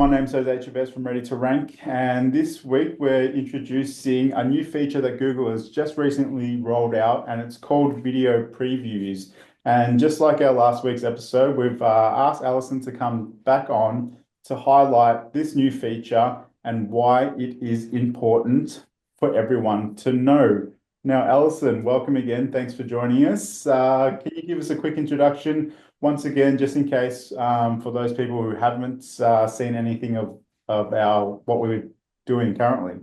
my name's Jose Chavez from Ready to Rank, and this week we're introducing a new feature that Google has just recently rolled out, and it's called video previews. And just like our last week's episode, we've asked Alison to come back on to highlight this new feature and why it is important for everyone to know. Now, Alison, welcome again. Thanks for joining us. Can you give us a quick introduction? Once again, just in case, for those people who haven't seen anything of our what we're doing currently.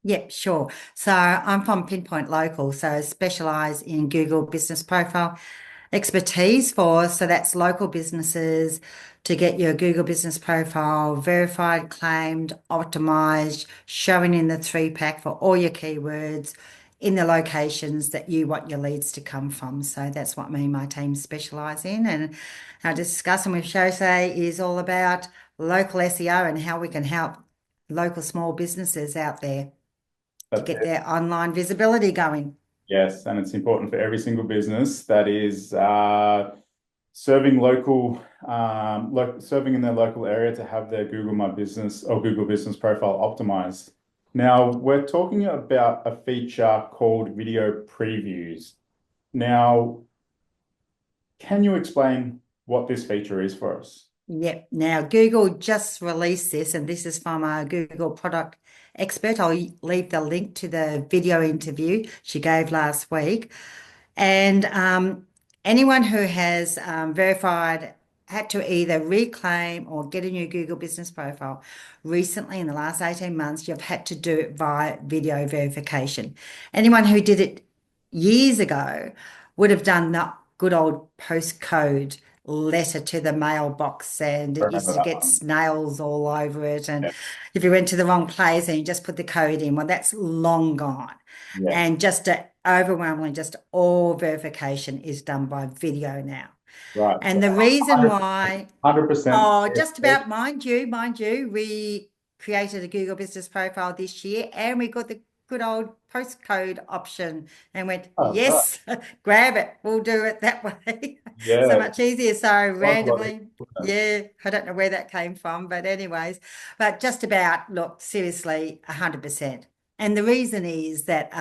Yep, sure. So I'm from Pinpoint Local, so specialize in Google Business Profile expertise so that's local businesses to get your Google Business Profile verified, claimed, optimized, showing in the three pack for all your keywords in the locations that you want your leads to come from. So that's what me and my team specialize in. And our discussion with Jose is all about local SEO and how we can help local small businesses out there to That's get it. their online visibility going. Yes, and it's important for every single business that is serving serving in their local area to have their Google My Business or Google Business Profile optimized. Now, we're talking about a feature called video previews. Now, can you explain what this feature is for us? Yep. Now, Google just released this, and this is from a Google product expert. I'll leave the link to the video interview she gave last week. And anyone who has verified had to either reclaim or get a new Google Business Profile recently in the last 18 months, you've had to do it via video verification. Anyone who did it years ago would have done the good old postcode letter to the mailbox, and I it used remember to that get one. snails all over it. And Yeah. if you went to the wrong place and you just put the code in, well, that's long gone. Yes. And just overwhelmingly, just all verification is done by video now. Right. So And the reason 100%, why, 100%. oh, just about, mind you, we created a Google Business Profile this year and we got the good old postcode option and went, Oh, right. yes, grab it. We'll do it that way. So Yeah. much easier. So Like a lot of randomly, people. yeah, I don't know where that came from, but anyways, but just about, look, seriously, 100%. And the reason is that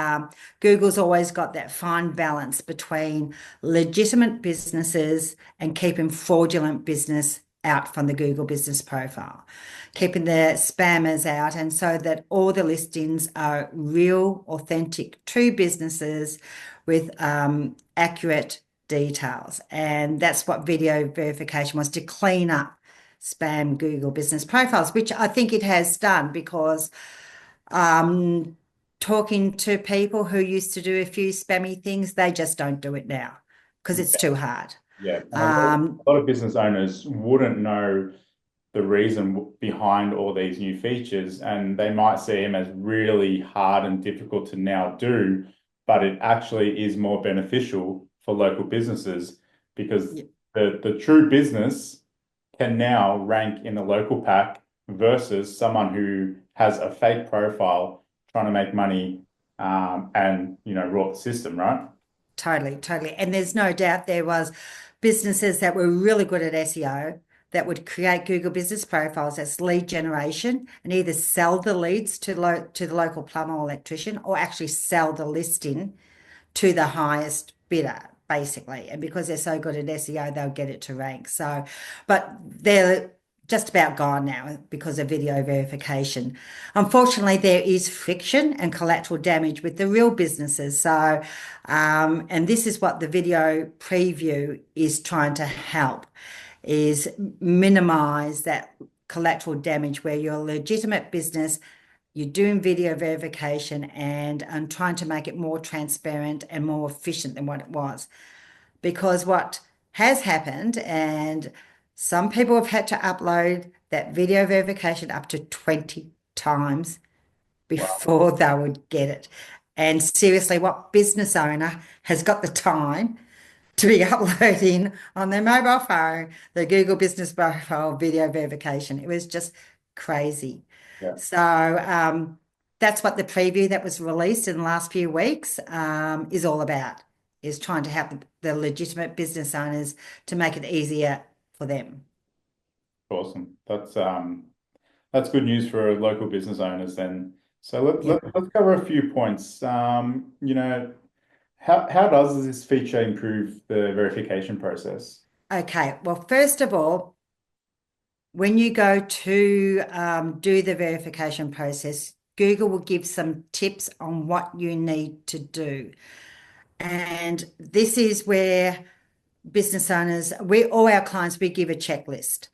Google's always got that fine balance between legitimate businesses and keeping fraudulent business out from the Google Business Profile, keeping the spammers out, and so that all the listings are real, authentic, true businesses with accurate details. And that's what video verification was, to clean up spam Google Business Profiles, which I think it has done because talking to people who used to do a few spammy things, they just don't do it now because it's too hard. Yeah. And Um, a lot of business owners wouldn't know the reason behind all these new features, and they might see them as really hard and difficult to now do, but it actually is more beneficial for local businesses because y- the true business can now rank in the local pack versus someone who has a fake profile trying to make money and rot the system, right? Totally, totally. And there's no doubt there was businesses that were really good at SEO that would create Google Business Profiles as lead generation and either sell the leads to the local plumber or electrician, or actually sell the listing to the highest bidder, basically. And because they're so good at SEO, they'll get it to rank. So, but they're just about gone now because of video verification. Unfortunately, there is friction and collateral damage with the real businesses. So, and this is what the video preview is trying to help, is minimize that collateral damage where you're a legitimate business, you're doing video verification and trying to make it more transparent and more efficient than what it was. Because what has happened, and some people have had to upload that video verification up to 20 times Wow. before they would get it. And seriously, what business owner has got the time to be uploading on their mobile phone the Google Business Profile video verification? It was just crazy. Yeah. So that's what the preview that was released in the last few weeks is all about, is trying to help the legitimate business owners to make it easier for them. Awesome. That's good news for local business owners then. So Yeah. let's cover a few points. How does this feature improve the verification process? Okay. Well, first of all, when you go to do the verification process, Google will give some tips on what you need to do. And this is where business owners, all our clients, we give a checklist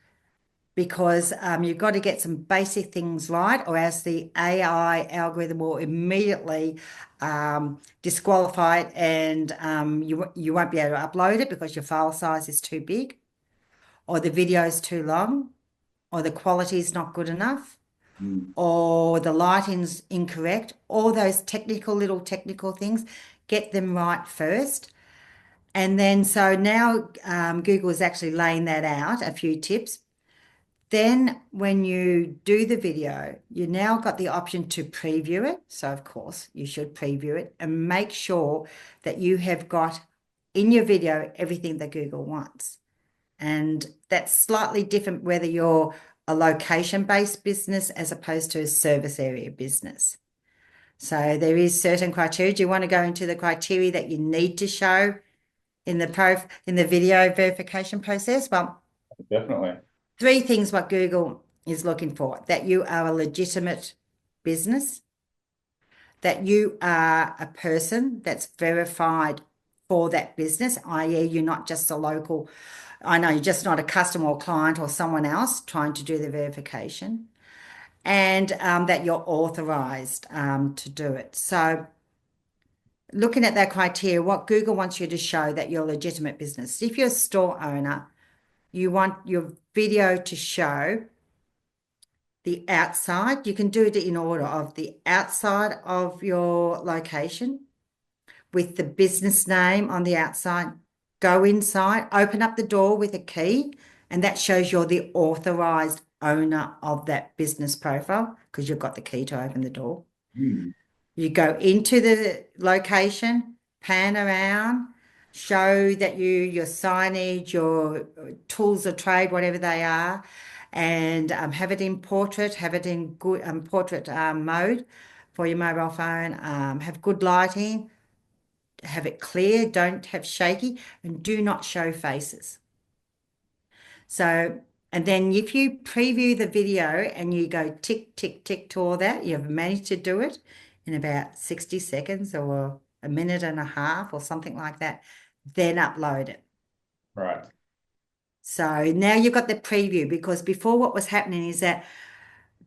because you've got to get some basic things right, or else the AI algorithm will immediately disqualify it, and you won't be able to upload it because your file size is too big, or the video is too long, or the quality is not good enough, Mm. or the lighting's incorrect. All those little technical things, get them right first. And then so now Google is actually laying that out, a few tips. Then when you do the video, you now got the option to preview it. So of course you should preview it and make sure that you have got in your video everything that Google wants. And that's slightly different whether you're a location-based business as opposed to a service area business. So there is certain criteria. Do you want to go into the criteria that you need to show in the video verification process? Well, Definitely. three things what Google is looking for: that you are a legitimate business, that you are a person that's verified for that business, i.e., you're not just a local, I know you're just not a customer or client or someone else trying to do the verification, and that you're authorized to do it. So, looking at that criteria, what Google wants you to show that you're a legitimate business. If you're a store owner, you want your video to show the outside. You can do it in order of the outside of your location with the business name on the outside. Go inside, open up the door with a key, and that shows you're the authorized owner of that business profile because you've got the key to open the door. Mm. You go into the location, pan around, show that your signage, your tools of trade, whatever they are, and have it in portrait, have it in good portrait mode for your mobile phone, have good lighting, have it clear, don't have shaky, and do not show faces. So, and then if you preview the video and you go tick, tick, tick to all that, you've managed to do it in about 60 seconds or a minute and a half or something like that, then upload it. Right. So now you've got the preview, because before what was happening is that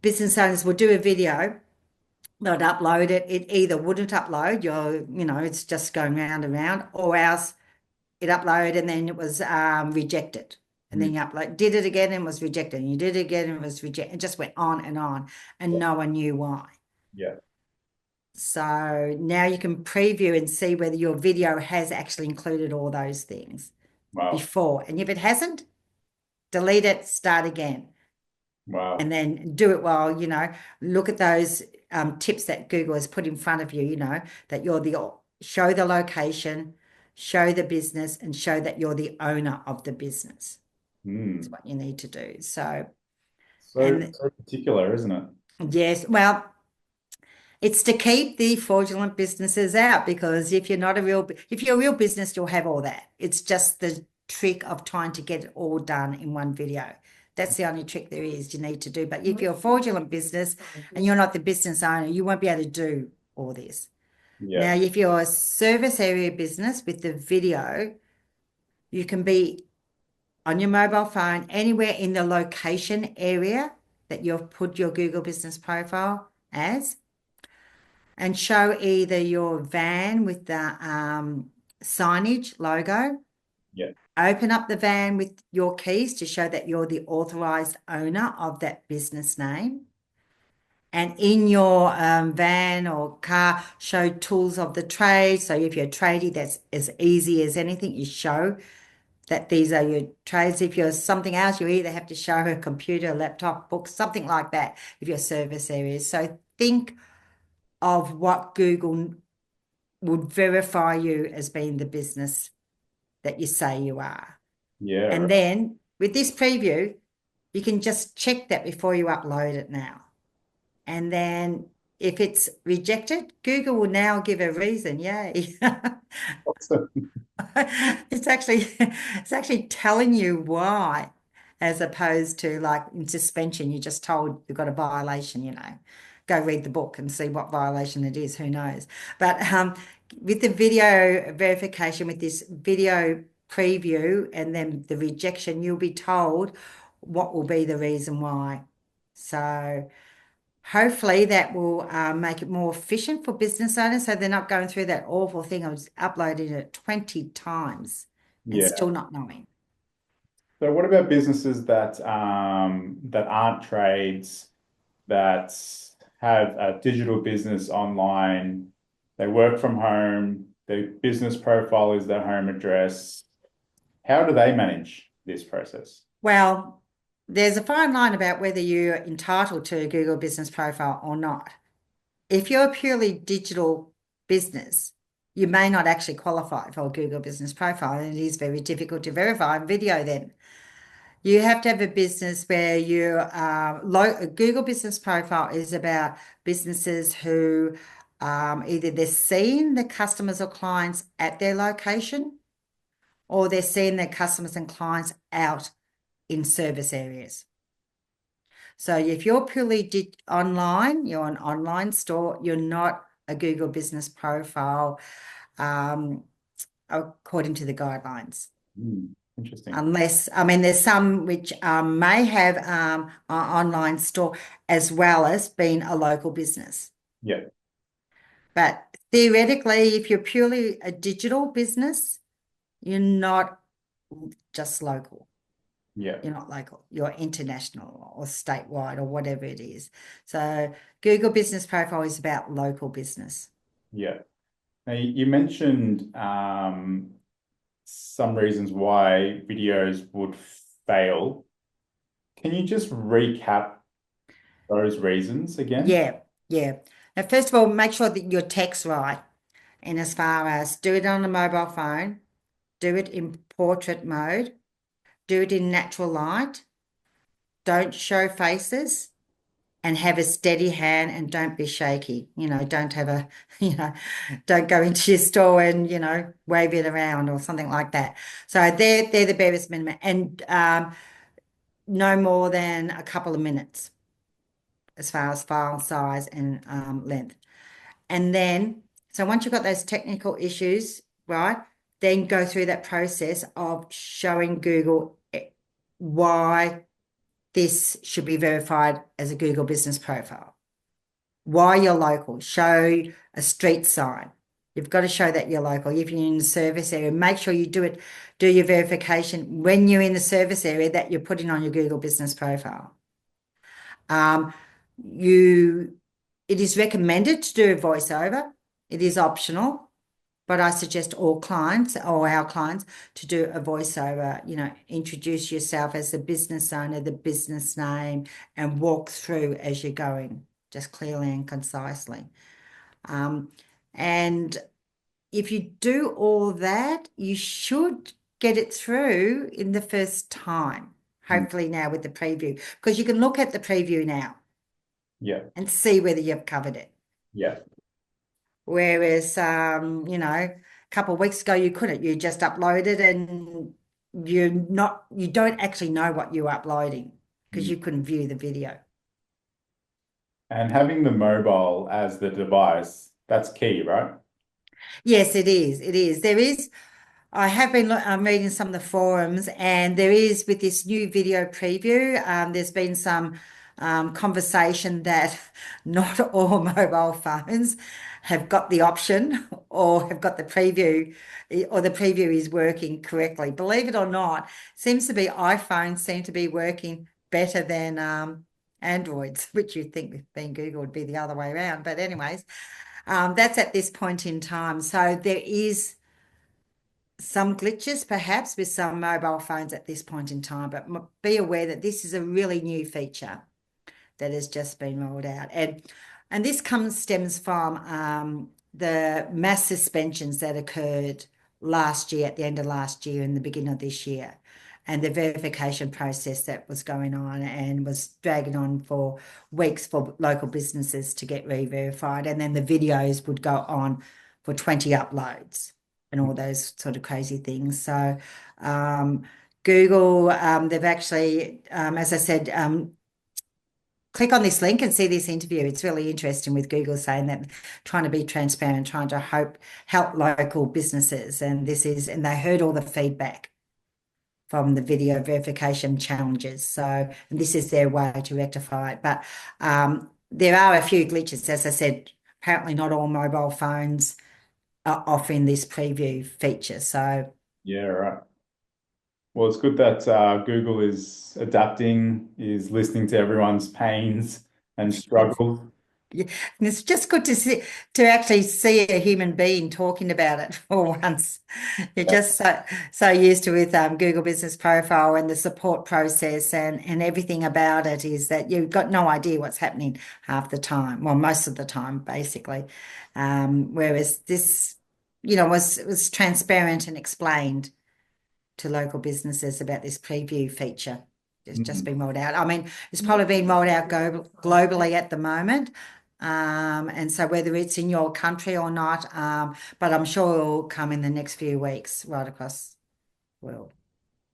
business owners would do a video, they'd upload it, it either wouldn't upload, it's just going round and round, or else it uploaded and then it was rejected. And then Mm. you did it again and was rejected. And you did it again and it was rejected. It just went on, and no one knew why. Yeah. So now you can preview and see whether your video has actually included all those things Wow. before. And if it hasn't, delete it, start again. Wow. And then do it while, look at those tips that Google has put in front of you, that show the location, show the business, and show that you're the owner of the business. That's Mm. what you need to do. So, So and so particular, isn't it? yes, well, it's to keep the fraudulent businesses out, because if you're a real business, you'll have all that. It's just the trick of trying to get it all done in one video. That's the only trick there is you need to do. But if you're a fraudulent business and you're not the business owner, you won't be able to do all this. Yeah. Now, if you're a service area business with the video, you can be on your mobile phone anywhere in the location area that you've put your Google business profile as, and show either your van with the signage logo. Yeah. Open up the van with your keys to show that you're the authorized owner of that business name. And in your van or car, show tools of the trade. So if you're a tradie, that's as easy as anything. You show that these are your trades. If you're something else, you either have to show a computer, laptop, book, something like that if you're service areas. So think of what Google would verify you as being the business that you say you are. Yeah. And Right. then with this preview, you can just check that before you upload it now. And then if it's rejected, Google will now give a reason. Yay. Awesome. It's actually telling you why, as opposed to like in suspension, you're just told you've got a violation, Go read the book and see what violation it is, who knows. But with the video verification, with this video preview and then the rejection, you'll be told what will be the reason why. So hopefully that will make it more efficient for business owners so they're not going through that awful thing of uploading it 20 times and Yeah. still not knowing. So what about businesses that aren't trades, that have a digital business online, they work from home, their business profile is their home address. How do they manage this process? Well, there's a fine line about whether you're entitled to a Google Business Profile or not. If you're a purely digital business, you may not actually qualify for a Google Business Profile, and it is very difficult to verify video then. You have to have a business where a Google Business Profile is about businesses who either they're seeing the customers or clients at their location, or they're seeing their customers and clients out in service areas. So if you're purely online, you're an online store, you're not a Google Business Profile um, according to the guidelines. Interesting. Unless, I mean, there's some which may have an online store as well as being a local business. Yeah, But theoretically, if you're purely a digital business, you're not just local. yeah, You're not local. You're international or statewide or whatever it is. So Google Business Profile is about local business. yeah. Now, you mentioned some reasons why videos would fail. Can you just recap those reasons again? Yeah, yeah. Now, first of all, make sure that your tech's right. And as far as do it on a mobile phone, do it in portrait mode, do it in natural light, don't show faces, and have a steady hand and don't be shaky. Don't have a, don't go into your store and, wave it around or something like that. So they're the barest minimum. And no more than a couple of minutes as far as file size and length. And then, so once you've got those technical issues, right, then go through that process of showing Google why this should be verified as a Google Business Profile. Why you're local. Show a street sign. You've got to show that you're local. If you're in the service area, make sure you do your verification when you're in the service area that you're putting on your Google Business Profile. Um, it is recommended to do a voiceover. It is optional, but I suggest all clients or our clients to do a voiceover, introduce yourself as the business owner, the business name, and walk through as you're going, just clearly and concisely. And if you do all that, you should get it through in the first time, Mm. hopefully now with the preview, because you can look at the preview now Yeah, and see whether you've covered it. yeah. Whereas, a couple of weeks ago you couldn't. You just uploaded and you don't actually know what you're uploading because Mm. you couldn't view the video. And having the mobile as the device, that's key, right? Yes, it is. It is. I have been reading some of the forums, and there is with this new video preview, there's been some conversation that not all mobile phones have got the option or have got the preview, or the preview is working correctly. Believe it or not, seems to be iPhones seem to be working better than Androids, which you'd think with being Google would be the other way around. But anyways, that's at this point in time. So there is some glitches perhaps with some mobile phones at this point in time, but be aware that this is a really new feature that has just been rolled out. And this stems from the mass suspensions that occurred last year, at the end of last year and the beginning of this year. and the verification process that was going on and was dragging on for weeks for local businesses to get re-verified. And then the videos would go on for 20 uploads and all those sort of crazy things. So Google, they've actually, as I said, click on this link and see this interview. It's really interesting with Google saying that trying to be transparent, trying to help local businesses. And they heard all the feedback from the video verification challenges. So, and this is their way to rectify it. But there are a few glitches. As I said, apparently not all mobile phones are offering this preview feature. So Yeah, right. Well, it's good that Google is adapting, is listening to everyone's pains and struggles. yeah, and it's just good to actually see a human being talking about it for once. You're just so used to with Google Business Profile and the support process and everything about it is that you've got no idea what's happening half the time, well, most of the time, basically. Whereas this, was transparent and explained to local businesses about this preview feature. It's just been rolled out. I mean, it's probably been rolled out globally at the moment. And so whether it's in your country or not, but I'm sure it will come in the next few weeks right across the world.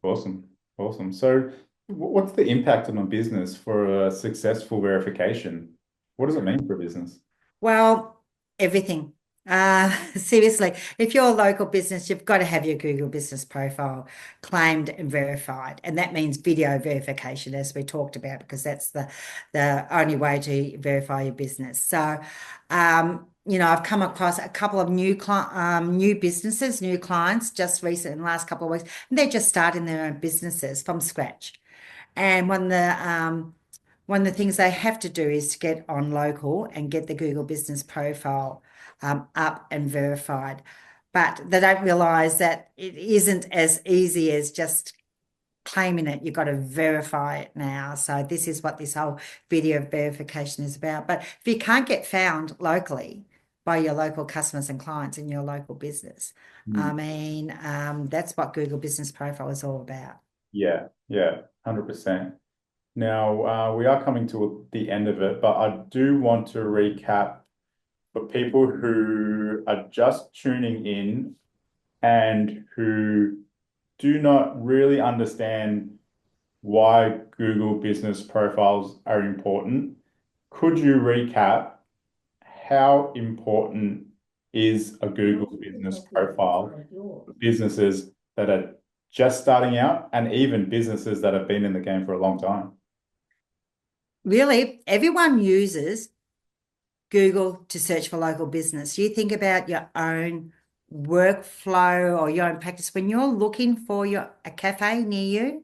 Awesome. Awesome. So, what's the impact on a business for a successful verification? What does it mean for a business? Well, everything. Seriously, if you're a local business, you've got to have your Google Business Profile claimed and verified. And that means video verification, as we talked about, because that's the only way to verify your business. So, I've come across a couple of new businesses, new clients just recently in the last couple of weeks, and they're just starting their own businesses from scratch. And one of the things they have to do is to get on local and get the Google Business Profile up and verified. But they don't realize that it isn't as easy as just claiming it. You've got to verify it now. So this is what this whole video verification is about. But if you can't get found locally by your local customers and clients in your local business, I mean, that's what Google Business Profile is all about. Yeah, yeah, 100%. Now, we are coming to the end of it, but I do want to recap for people who are just tuning in and who do not really understand why Google business profiles are important. Could you recap how important is a Google business profile for businesses that are just starting out and even businesses that have been in the game for a long time? Really, everyone uses Google to search for local business. You think about your own workflow or your own practice. When you're looking for a cafe near you,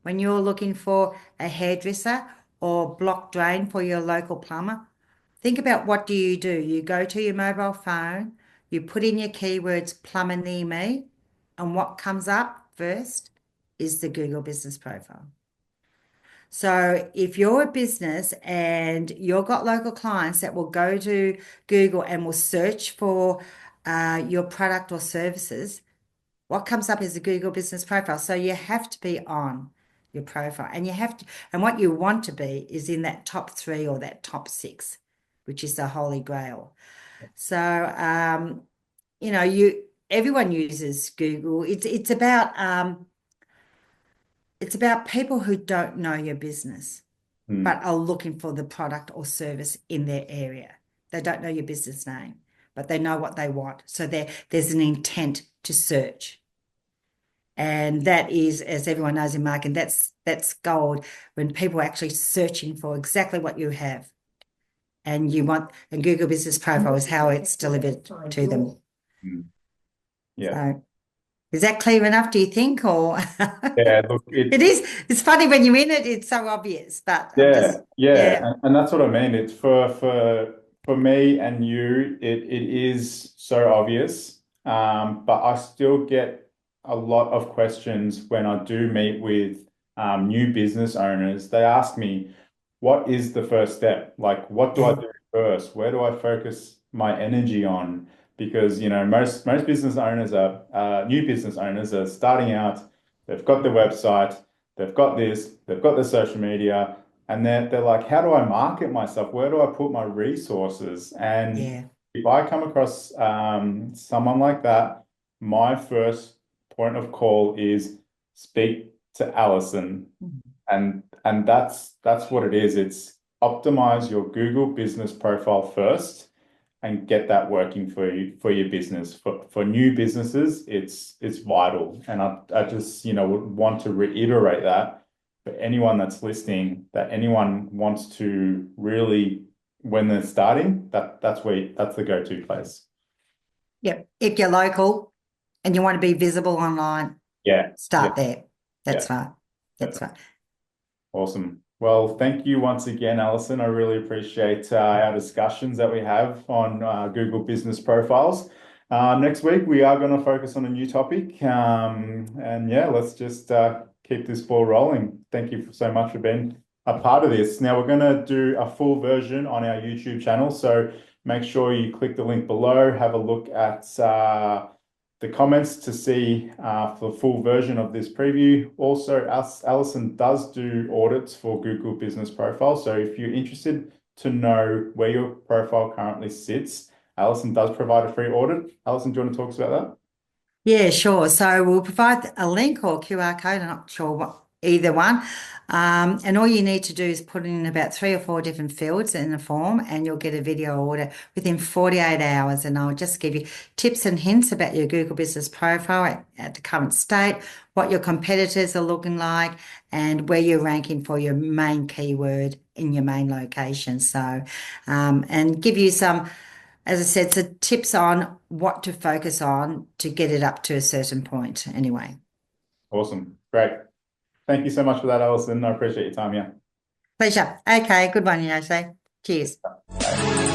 when you're looking for a hairdresser or block drain for your local plumber, think about what do. You go to your mobile phone, you put in your keywords plumber near me, and what comes up first is the Google Business Profile. So if you're a business and you've got local clients that will go to Google and will search for your product or services, what comes up is a Google Business Profile. So you have to be on your profile and and what you want to be is in that top 3 or that top 6, which is the holy grail. So, everyone uses Google. It's about people who don't know your business, but are looking for the product or service in their area. They don't know your business name, but they know what they want. So there's an intent to search. And that is, as everyone knows in marketing, that's gold when people are actually searching for exactly what you have. And Google Business Profile is how it's delivered to them. Yeah. So is that clear enough, do you think? Or Yeah, look, it is. It's funny when you're in it, it's so obvious, but I'm yeah, just, yeah, yeah. and that's what I mean. It's for me and you, it is so obvious. But I still get a lot of questions when I do meet with new business owners. They ask me, what is the first step? Like, what do I Yeah. do first? Where do I focus my energy on? Because, most business owners are new business owners are starting out. they've got their website, they've got this, they've got their social media, and they're like, how do I market myself? Where do I put my resources? And Yeah. if I come across someone like that, my first point of call is speak to Alison. And that's what it is. It's optimize your Google business profile first and get that working for you for your business. For new businesses, it's vital. And I just, would want to reiterate that for anyone that's listening, that anyone wants to really, when they're starting, that's the go-to place. Yep. If you're local and you want to be visible online, Yeah, yeah, start there. yeah. That's right. That's Definitely. right. Awesome. Well, thank you once again, Alison. I really appreciate our discussions that we have on Google Business Profiles. Next week, we are going to focus on a new topic. And yeah, let's just keep this ball rolling. Thank you so much for being a part of this. Now, we're going to do a full version on our YouTube channel. So make sure you click the link below, have a look at the comments to see for the full version of this preview. Also, Alison does do audits for Google Business Profile. So if you're interested to know where your profile currently sits, Alison does provide a free audit. Alison, do you want to talk to us about that? Yeah, sure. So we'll provide a link or QR code. I'm not sure what either one. And all you need to do is put in about 3 or 4 different fields in the form, and you'll get a video audit within 48 hours. And I'll just give you tips and hints about your Google Business Profile at the current state, what your competitors are looking like, and where you're ranking for your main keyword in your main location. So, and give you some, as I said, so tips on what to focus on to get it up to a certain point anyway. Awesome. Great. Thank you so much for that, Alison. I appreciate your time here. Pleasure. Okay, good one, Yosef. Cheers. Bye.